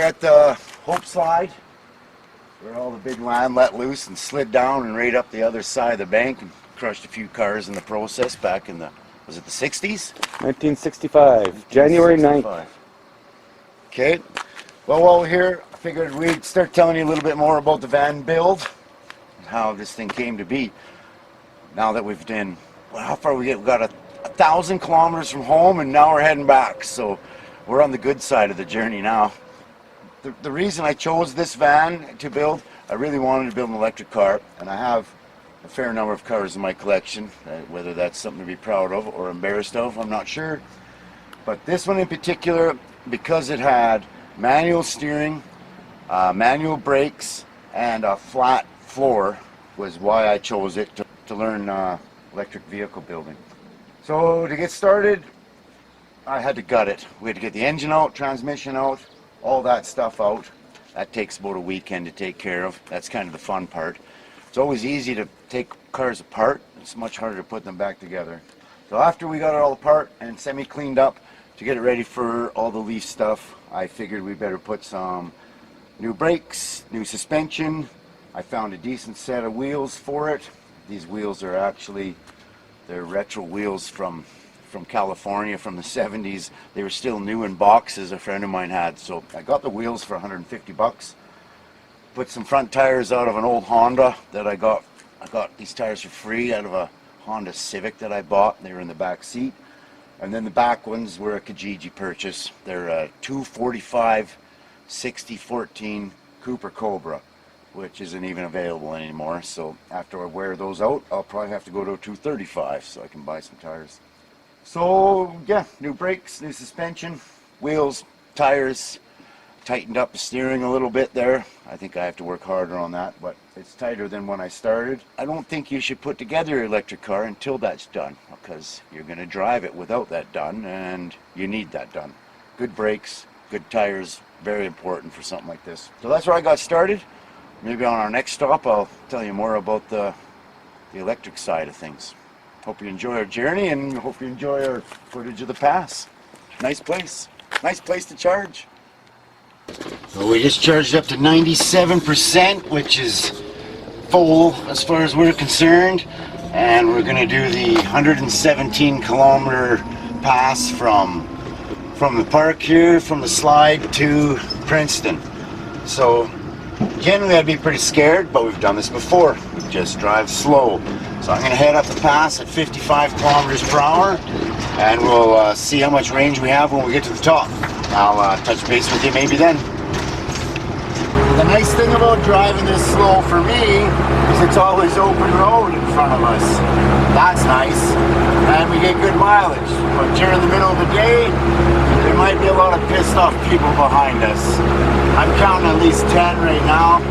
at the Hope Slide, where all the big land let loose and slid down and right up the other side of the bank and crushed a few cars in the process back in the, was it the 60s? 1965, January 9th. Okay, well, while we're here, I figured we'd start telling you a little bit more about the van build and how this thing came to be. Now that we've done, well, how far we get? We've got 1,000 kilometers from home, and now we're heading back, so we're on the good side of the journey now. The reason I chose this van to build, I really wanted to build an electric car, and I have a fair number of cars in my collection. Whether that's something to be proud of or embarrassed of, I'm not sure. But this one in particular, because it had manual steering, manual brakes, and a flat floor, was why I chose it to learn electric vehicle building. So to get started, I had to gut it. We had to get the engine out, transmission out, all that stuff out. That takes about a weekend to take care of. That's kind of the fun part. It's always easy to take cars apart. It's much harder to put them back together. So after we got it all apart and semi-cleaned up to get it ready for all the Leaf stuff, I figured we better put some new brakes, new suspension. I found a decent set of wheels for it. These wheels are actually, they're retro wheels from California from the 70s. They were still new in boxes a friend of mine had, so I got the wheels for 150 bucks. Put some front tires out of an old Honda that I got these tires for free out of a Honda Civic that I bought. They were in the back seat. And then the back ones were a Kijiji purchase. They're a 245 6014 Cooper Cobra, which isn't even available anymore. So after I wear those out, I'll probably have to go to a 235 so I can buy some tires. So yeah, new brakes, new suspension, wheels, tires, tightened up the steering a little bit there. I think I have to work harder on that, but it's tighter than when I started. I don't think you should put together your electric car until that's done, because you're going to drive it without that done, and you need that done. Good brakes, good tires, very important for something like this. So that's where I got started. Maybe on our next stop I'll tell you more about the electric side of things. Hope you enjoy our journey, and hope you enjoy our footage of the pass. Nice place to charge. So we just charged up to 97%, which is full as far as we're concerned, and we're going to do the 117 kilometer pass from the park here, from the slide to Princeton. So generally I'd be pretty scared, but we've done this before. We just drive slow. So I'm going to head up the pass at 55 kilometers per hour, and we'll see how much range we have when we get to the top. I'll touch base with you maybe then. The nice thing about driving this slow for me is it's always open road in front of us. That's nice, and we get good mileage. But during the middle of the day, there might be a lot of pissed off people behind us. I'm counting at least 10 right now.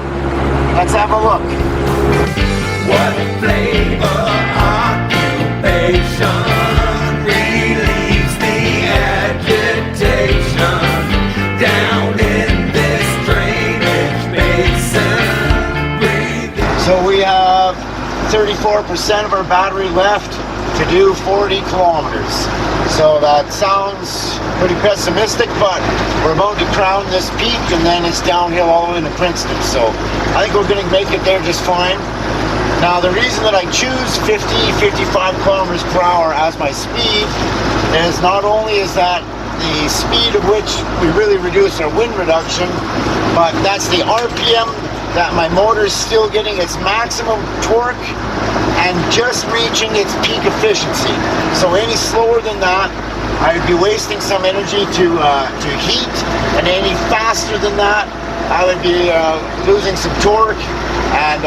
Let's have a look. What flavor occupation relieves the agitation down in this drainage basin? So we have 34% of our battery left to do 40 kilometers. So that sounds pretty pessimistic, but we're about to crown this peak, and then it's downhill all the way to Princeton. So I think we're going to make it there just fine. Now the reason that I choose 50-55 kilometers per hour as my speed is not only is that the speed at which we really reduce our wind reduction, but that's the RPM that my motor is still getting its maximum torque and just reaching its peak efficiency. So any slower than that, I would be wasting some energy to heat, and any faster than that, I would be losing some torque and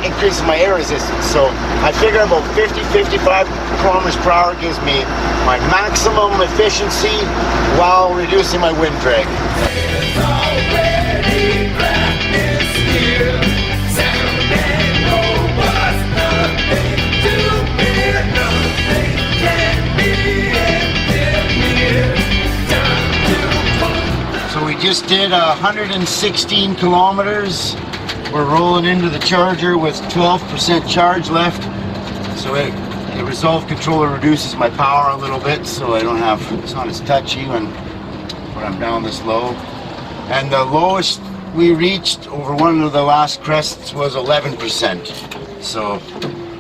increasing my air resistance. So I figure about 50-55 kilometers per hour gives me my maximum efficiency while reducing my wind drag. So we just did 116 kilometers. We're rolling into the charger with 12% charge left. So the resolve controller reduces my power a little bit, so I don't have, it's not as touchy when I'm down this low. And the lowest we reached over one of the last crests was 11%. So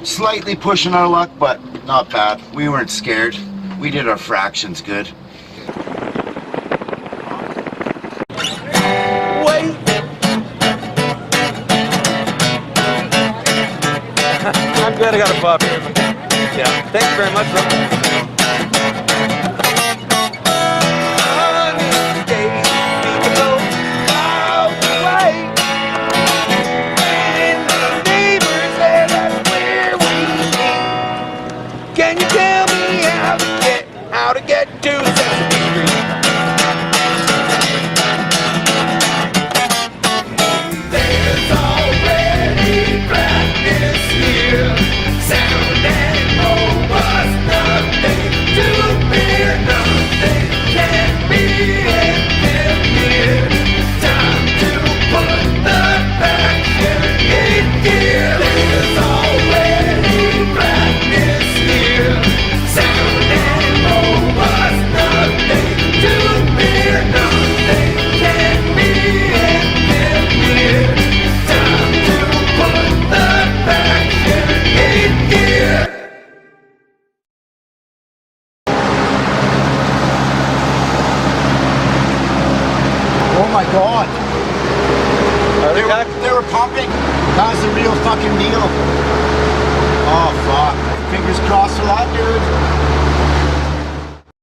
slightly pushing our luck, but not bad. We weren't scared. We did our fractions good. Wait. I'm glad I got a pop here. Yeah, thanks very much, bro. Can you tell me how to get to Sesame Street? There's already practice here. Sound and robust, nothing to fear, nothing can be engineered. Time to put the passion in gear. There's already practice here. Sound and robust, nothing to fear, nothing can be engineered. Time to put the passion in gear. Oh my God. Are they back? They were pumping. That was the real fucking deal. Oh fuck. Fingers crossed for that, dude.